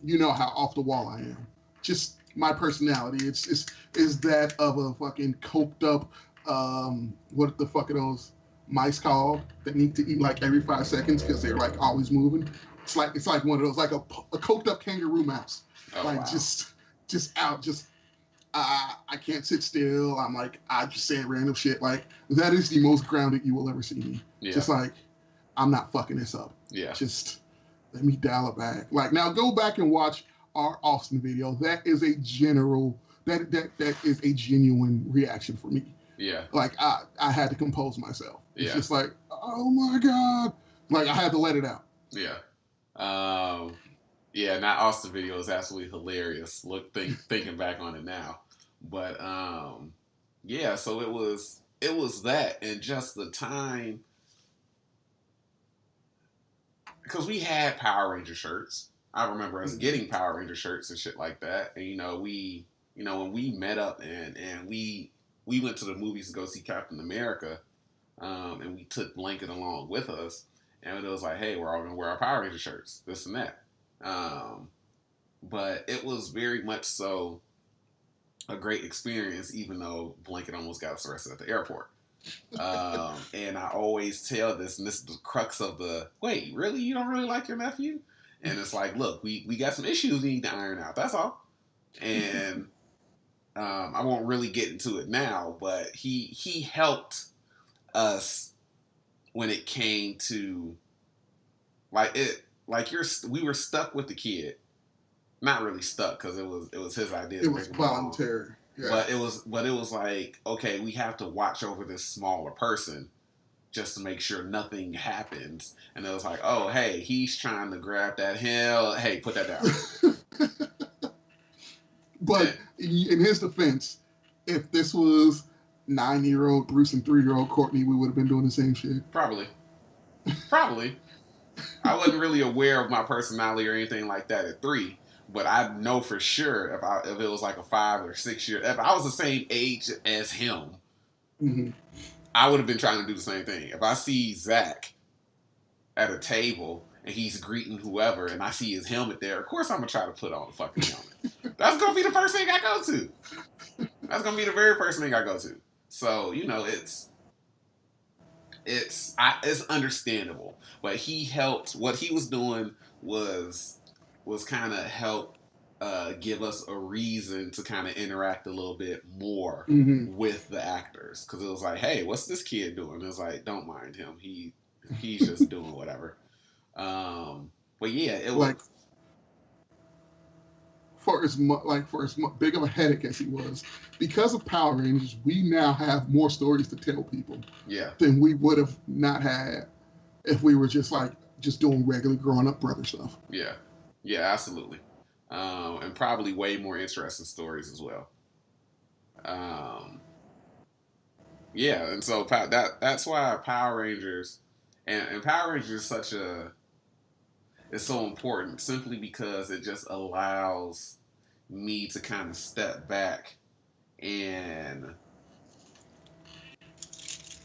Speaker 1: you know how off the wall I am. Just my personality. Is that of a fucking coked up, what the fuck are those mice called that need to eat like every 5 seconds because they're like always moving? It's like one of those, like a coked up kangaroo mouse.
Speaker 2: Oh,
Speaker 1: like
Speaker 2: wow.
Speaker 1: just out, I can't sit still. I'm like, I just say random shit. Like, that is the most grounded you will ever see me.
Speaker 2: Yeah.
Speaker 1: Just like, I'm not fucking this up.
Speaker 2: Yeah.
Speaker 1: Just let me dial it back. Like, now go back and watch our Austin video. That is a that is a genuine reaction for me.
Speaker 2: Yeah.
Speaker 1: Like, I had to compose myself. It's
Speaker 2: Yeah.
Speaker 1: just like, oh my God. Like, I had to let it out.
Speaker 2: Yeah. Yeah, that Austin video is absolutely hilarious. Thinking back on it now. But yeah, so it was that, and just the time, because we had Power Ranger shirts. I remember us getting Power Ranger shirts and shit like that. And we when we met up and we went to the movies to go see Captain America, and we took Blanket along with us, and it was like, hey, we're all gonna wear our Power Ranger shirts, this and that. But it was very much so a great experience, even though Blanket almost got us arrested at the airport. And I always tell this, and this is the crux of the, wait, really? You don't really like your nephew? And it's like, look, we got some issues we need to iron out. That's all. And I won't really get into it now, but he helped us when it came to we were stuck with the kid. Not really stuck, because it was his idea.
Speaker 1: It was voluntary.
Speaker 2: Yeah. But it was like, okay, we have to watch over this smaller person just to make sure nothing happens. And it was like, oh, hey, he's trying to grab that hill. Hey, put that down.
Speaker 1: But in his defense, if this was 9-year-old Bruce and 3-year-old Courtney, we would have been doing the same shit.
Speaker 2: Probably. I wasn't really aware of my personality or anything like that at 3. But I know for sure if it was like a 5 or 6 year, if I was the same age as him, I would have been trying to do the same thing. If I see Zach at a table and he's greeting whoever, and I see his helmet there, of course I'm gonna try to put on the fucking helmet. That's gonna be the first thing I go to. That's gonna be the very first thing I go to. So it's understandable. But he helped. What he was doing was kind of help give us a reason to kind of interact a little bit more with the actors, because it was like, hey, what's this kid doing? It was like, don't mind him. He's just doing whatever. But yeah, it was
Speaker 1: like, for as big of a headache as he was, because of Power Rangers, we now have more stories to tell people.
Speaker 2: Yeah.
Speaker 1: Than we would have not had if we were just doing regular growing up brother stuff.
Speaker 2: Yeah. Yeah, absolutely. And probably way more interesting stories as well. Yeah, and so that's why Power Rangers and Power Rangers is so important, simply because it just allows me to kind of step back and,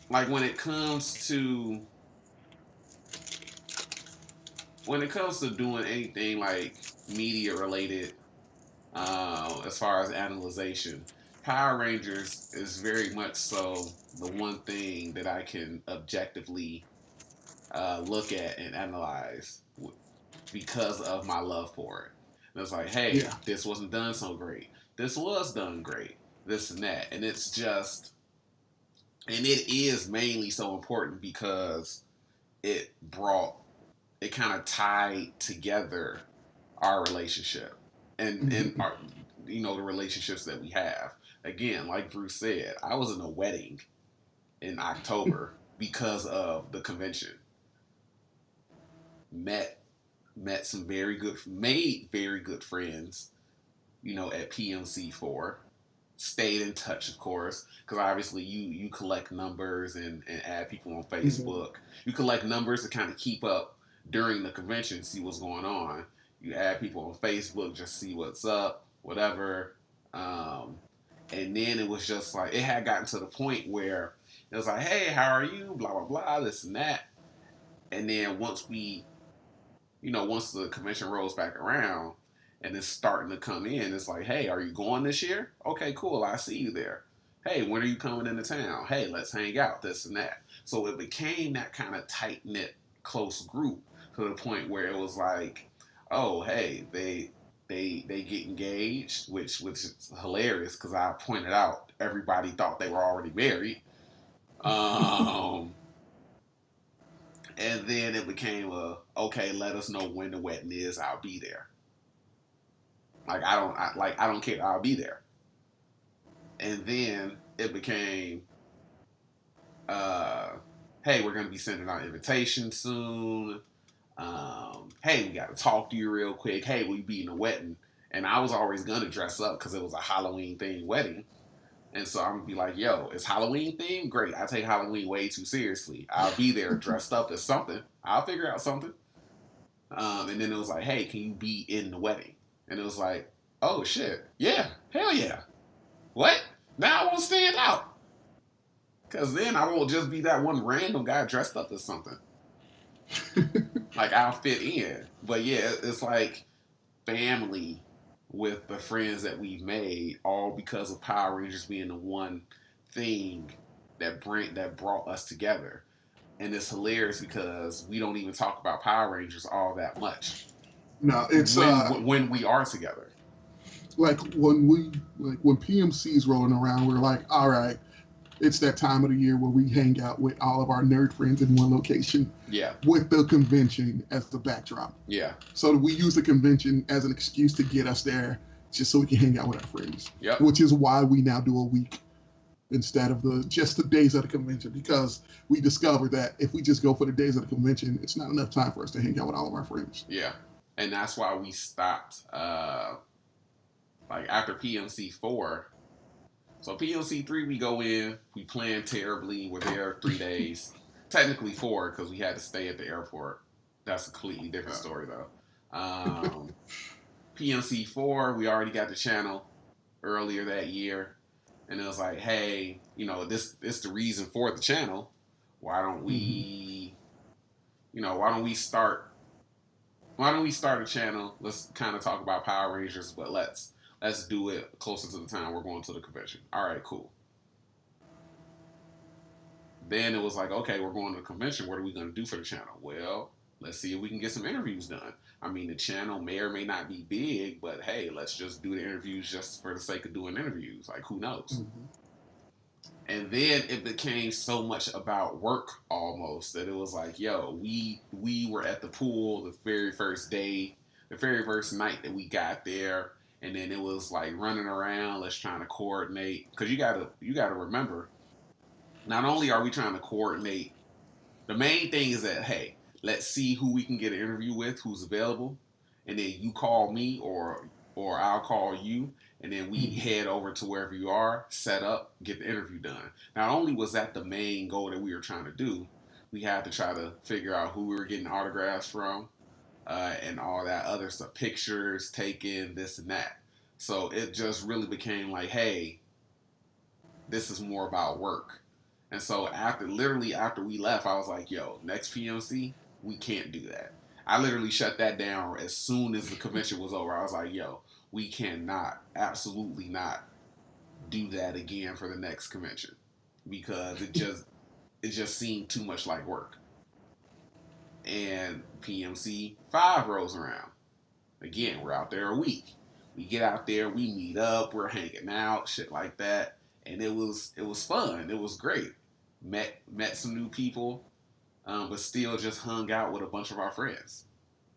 Speaker 2: like, when it comes to doing anything like media related, as far as analyzation, Power Rangers is very much so the one thing that I can objectively look at and analyze because of my love for it. And it's like, hey,
Speaker 1: Yeah.
Speaker 2: this wasn't done so great. This was done great. This and that. And it's just, and it is mainly so important because it brought, it kind of tied together our relationship and
Speaker 1: Mm-hmm.
Speaker 2: our, you know, the relationships that we have. Again, like Bruce said, I was in a wedding in October because of the convention. Met met some very good, made very good friends, you know, at PMC4. Stayed in touch, of course, because obviously you collect numbers and add people on
Speaker 1: Mm-hmm.
Speaker 2: Facebook. You collect numbers to kind of keep up during the convention, see what's going on. You add people on Facebook, just see what's up, whatever. Um, and then it was just like it had gotten to the point where it was like, hey, how are you? Blah blah blah, this and that. And then once we, you know, once the convention rolls back around and it's starting to come in, it's like, hey, are you going this year? Okay, cool. I see you there. Hey, when are you coming into town? Hey, let's hang out, this and that. So it became that kind of tight knit, close group to the point where it was like, oh, hey, they get engaged, which is hilarious because I pointed out everybody thought they were already married. Um, and then it became a okay, let us know when the wedding is. I'll be there. I don't care. I'll be there. And then it became, uh, hey, we're gonna be sending out invitations soon. Hey, we got to talk to you real quick. Hey, we be in a wedding, and I was always gonna dress up because it was a Halloween themed wedding. And so I'm gonna be like, yo, it's Halloween themed? Great. I take Halloween way too seriously. I'll be there dressed up as something. I'll figure out something. And then it was like, hey, can you be in the wedding? And it was like, oh shit, yeah, hell yeah. What? Now I won't stand out. Cause then I won't just be that one random guy dressed up as something. Like I'll fit in. But yeah, it's like family with the friends that we've made, all because of Power Rangers being the one thing that brought us together. And it's hilarious because we don't even talk about Power Rangers all that much
Speaker 1: No, it's
Speaker 2: when we are together.
Speaker 1: like when PMC is rolling around, we're like, all right, it's that time of the year where we hang out with all of our nerd friends in one location
Speaker 2: Yeah,
Speaker 1: with the convention as the backdrop.
Speaker 2: yeah,
Speaker 1: So we use the convention as an excuse to get us there just so we can hang out with our friends.
Speaker 2: yep,
Speaker 1: Which is why we now do a week instead of the days of the convention, because we discovered that if we just go for the days of the convention, it's not enough time for us to hang out with all of our friends.
Speaker 2: yeah. And that's why we stopped. Like after PMC4. So PMC3, we go in, we plan terribly. We're there 3 days, technically four because we had to stay at the airport. That's a completely different story though. PMC4, we already got the channel earlier that year, and it was like, hey, you know, this is the reason for the channel. Why don't
Speaker 1: Mm-hmm.
Speaker 2: we, you know, why don't we start a channel? Let's kind of talk about Power Rangers, but let's do it closer to the time we're going to the convention. All right, cool. Then it was like, okay, we're going to the convention. What are we going to do for the channel? Well, let's see if we can get some interviews done. I mean, the channel may or may not be big, but hey, let's just do the interviews just for the sake of doing interviews. Like, who knows?
Speaker 1: Mm-hmm.
Speaker 2: And then it became so much about work almost that it was like, yo, we were at the pool the very first day, the very first night that we got there, and then it was like running around, let's trying to coordinate because you gotta remember, not only are we trying to coordinate, the main thing is that hey, let's see who we can get an interview with, who's available, and then you call me or I'll call you, and then we
Speaker 1: Mm-hmm.
Speaker 2: head over to wherever you are, set up, get the interview done. Not only was that the main goal that we were trying to do, we had to try to figure out who we were getting autographs from, and all that other stuff, pictures taken, this and that. So it just really became like, hey, this is more about work. And so after we left, I was like, yo, next PMC, we can't do that. I literally shut that down as soon as the convention was over. I was like, yo, we cannot, absolutely not do that again for the next convention because it just seemed too much like work. And PMC 5 rolls around. Again, we're out there a week. We get out there, we meet up, we're hanging out, shit like that. And it was fun. It was great. Met some new people, but still just hung out with a bunch of our friends.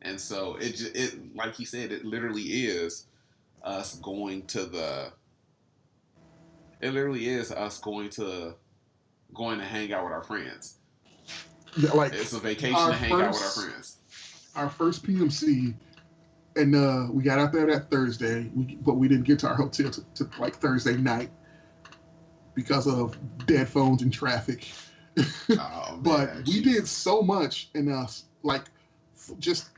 Speaker 2: And so it like he said, it literally is us going to the. It literally is us going to hang out with our friends.
Speaker 1: Yeah, like
Speaker 2: It's a vacation to hang out with our friends.
Speaker 1: Our first PMC, and we got out there that Thursday, but we didn't get to our hotel to like Thursday night because of dead phones and traffic.
Speaker 2: Oh,
Speaker 1: But
Speaker 2: man,
Speaker 1: we did so much in us, like just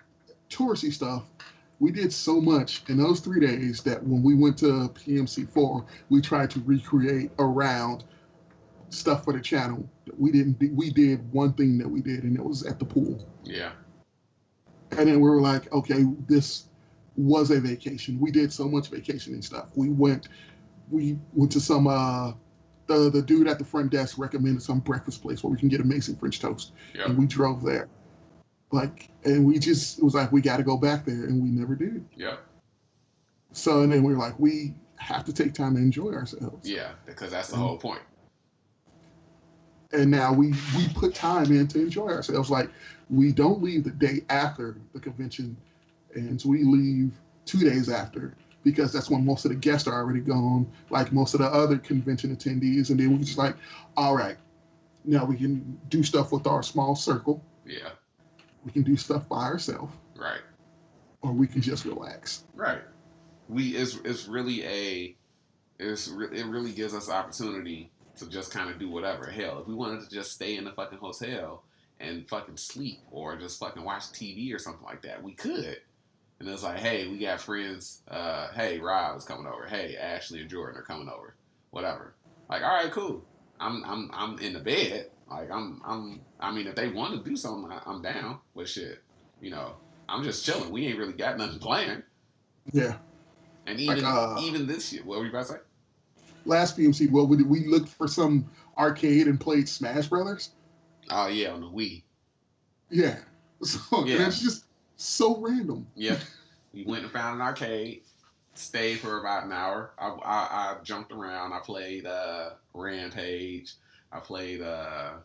Speaker 1: touristy stuff. We did so much in those 3 days that when we went to PMC4, we tried to recreate around stuff for the channel. We didn't. We did one thing that we did, and it was at the pool.
Speaker 2: Yeah.
Speaker 1: And then we were like, okay, this was a vacation. We did so much vacationing stuff. We went to some the dude at the front desk recommended some breakfast place where we can get amazing French toast.
Speaker 2: Yep.
Speaker 1: And we drove there. And we just, it was like, we got to go back there, and we never did.
Speaker 2: Yep.
Speaker 1: So, and then we were like, we have to take time to enjoy ourselves.
Speaker 2: Yeah, because that's the whole point.
Speaker 1: And now we put time in to enjoy ourselves. Like, we don't leave the day after the convention, and so we leave 2 days after, because that's when most of the guests are already gone, like most of the other convention attendees. And then we're just like, all right, now we can do stuff with our small circle.
Speaker 2: Yeah.
Speaker 1: We can do stuff by ourselves.
Speaker 2: Right.
Speaker 1: Or we can just relax.
Speaker 2: Right. It really gives us opportunity to just kind of do whatever. Hell, if we wanted to just stay in the fucking hotel and fucking sleep or just fucking watch TV or something like that, we could. And it's like, hey, we got friends. Hey, Rob is coming over. Hey, Ashley and Jordan are coming over. Whatever. Like, all right, cool. I'm in the bed. Like, I mean, if they want to do something, I'm down. But shit, I'm just chilling. We ain't really got nothing planned.
Speaker 1: Yeah.
Speaker 2: And even this year, what were you about to say?
Speaker 1: Last PMC, we looked for some arcade and played Smash Brothers.
Speaker 2: Oh yeah, on the Wii.
Speaker 1: Yeah. So
Speaker 2: Yeah.
Speaker 1: it's just so random.
Speaker 2: Yep. We went and found an arcade, stayed for about an hour. I jumped around. I played Rampage. I played a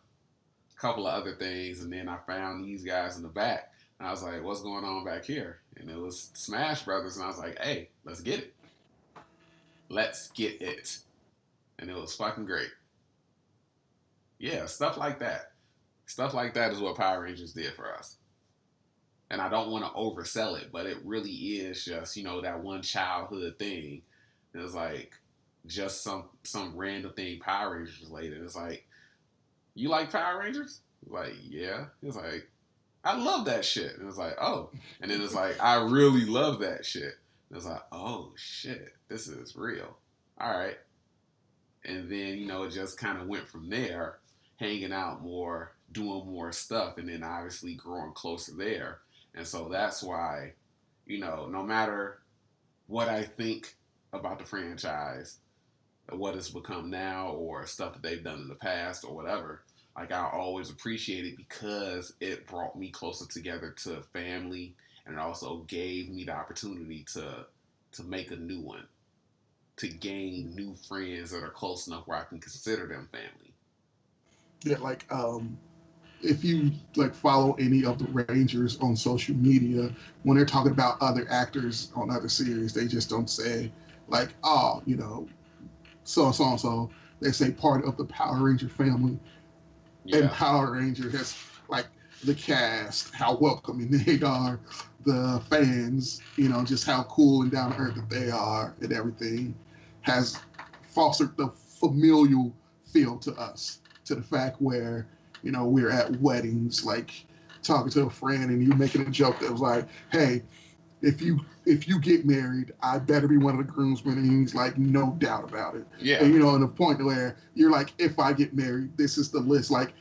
Speaker 2: couple of other things, and then I found these guys in the back. And I was like, what's going on back here? And it was Smash Brothers, and I was like, hey, let's get it. Let's get it. And it was fucking great. Yeah, stuff like that. Stuff like that is what Power Rangers did for us. And I don't want to oversell it, but it really is just, that one childhood thing. It was like just some random thing Power Rangers related. It's like, you like Power Rangers? Like, yeah. It's like, I love that shit. And it's like, oh. And then it's like, I really love that shit. And it's like, oh shit, this is real. All right. And then, it just kind of went from there, hanging out more, doing more stuff, and then obviously growing closer there. And so that's why, no matter what I think about the franchise, what it's become now, or stuff that they've done in the past, or whatever, like, I always appreciate it because it brought me closer together to family, and it also gave me the opportunity to make a new one, to gain new friends that are close enough where I can consider them family.
Speaker 1: Yeah, like if you follow any of the Rangers on social media, when they're talking about other actors on other series, they just don't say like, oh, so and so and so. They say part of the Power Ranger family. Yeah. And Power Ranger has like the cast, how welcoming they are, the fans, just how cool and down to earth that they are, and everything has fostered the familial feel to us, to the fact where, we're at weddings, like talking to a friend and you're making a joke that was like, hey, if you get married, I better be one of the groomsmen. And he's like, no doubt about it.
Speaker 2: Yeah.
Speaker 1: And, and the point where you're like, if I get married, this is the list. Like,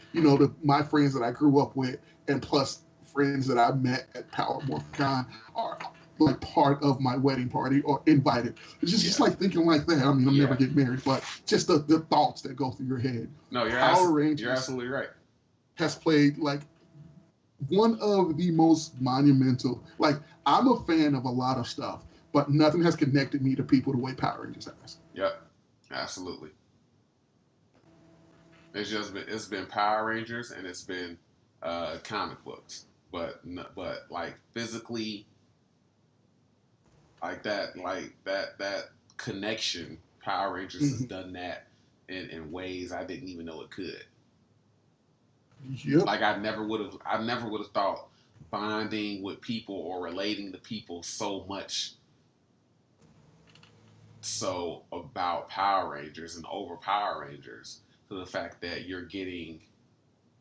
Speaker 1: my friends that I grew up with and plus friends that I met at Power MorphCon are like part of my wedding party or invited. It's just like thinking like that. I mean, I'm never getting married, but just the thoughts that go through your head.
Speaker 2: No, you're absolutely right.
Speaker 1: Has played like one of the most monumental. Like, I'm a fan of a lot of stuff, but nothing has connected me to people the way Power Rangers has.
Speaker 2: Yep, absolutely. It's been Power Rangers and it's been comic books, but like physically, like that connection. Power Rangers has done that in ways I didn't even know it could.
Speaker 1: Yep.
Speaker 2: Like I never would have thought bonding with people or relating to people so much so about Power Rangers and over Power Rangers to the fact that you're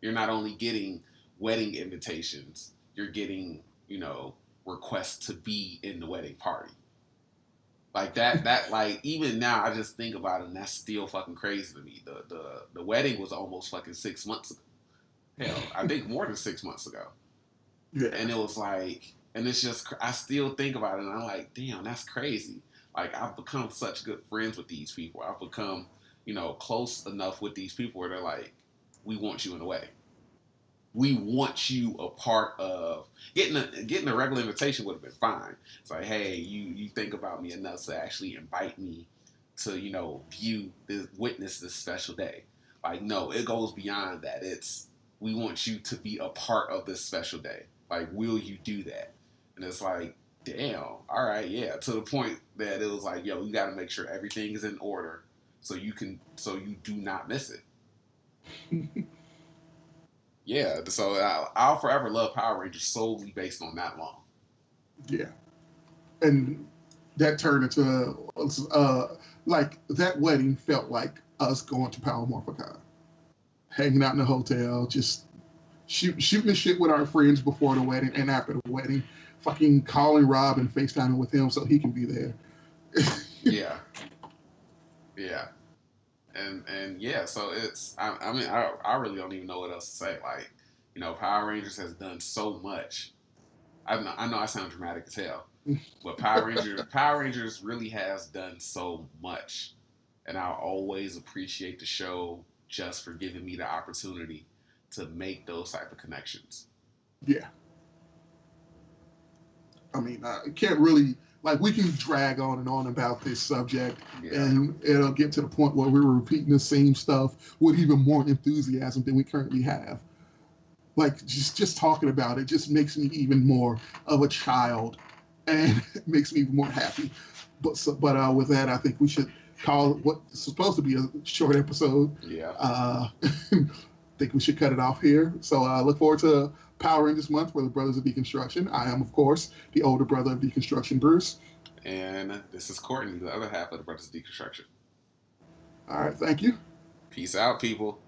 Speaker 2: not only getting wedding invitations, you're getting, requests to be in the wedding party. Like that like even now I just think about it and that's still fucking crazy to me. The wedding was almost fucking 6 months ago. Hell, I think more than 6 months ago.
Speaker 1: Yeah.
Speaker 2: And it was like, and it's just, I still think about it and I'm like, damn, that's crazy. Like, I've become such good friends with these people. I've become, close enough with these people where they're like, we want you in the wedding. We want you a part of, getting a regular invitation would have been fine. It's like, hey, you think about me enough to actually invite me to, witness this special day. Like, no, it goes beyond that. It's, we want you to be a part of this special day. Like, will you do that? And it's like, damn, all right, yeah. To the point that it was like, yo, you got to make sure everything is in order so you do not miss it. Yeah, so I'll forever love Power Rangers solely based on that long.
Speaker 1: Yeah. And that turned into, like, that wedding felt like us going to Power Morphicon. Hanging out in the hotel, just shooting the shit with our friends before the wedding and after the wedding. Fucking calling Rob and FaceTiming with him so he can be there.
Speaker 2: Yeah. Yeah. And yeah, so it's, I really don't even know what else to say. Like, Power Rangers has done so much. I know I sound dramatic as hell, but Power Rangers really has done so much. And I'll always appreciate the show just for giving me the opportunity to make those type of connections.
Speaker 1: Yeah. I mean, I can't really, like, we can drag on about this subject, and it'll get to the point where we're repeating the same stuff with even more enthusiasm than we currently have. Like, just talking about it just makes me even more of a child, and it makes me even more happy. But with that, I think we should call what's supposed to be a short episode.
Speaker 2: Yeah.
Speaker 1: I think we should cut it off here. So look forward to Power Rangers Month for the Brothers of Deconstruction. I am, of course, the older brother of Deconstruction, Bruce.
Speaker 2: And this is Courtney, the other half of the Brothers of Deconstruction.
Speaker 1: All right, thank you.
Speaker 2: Peace out, people.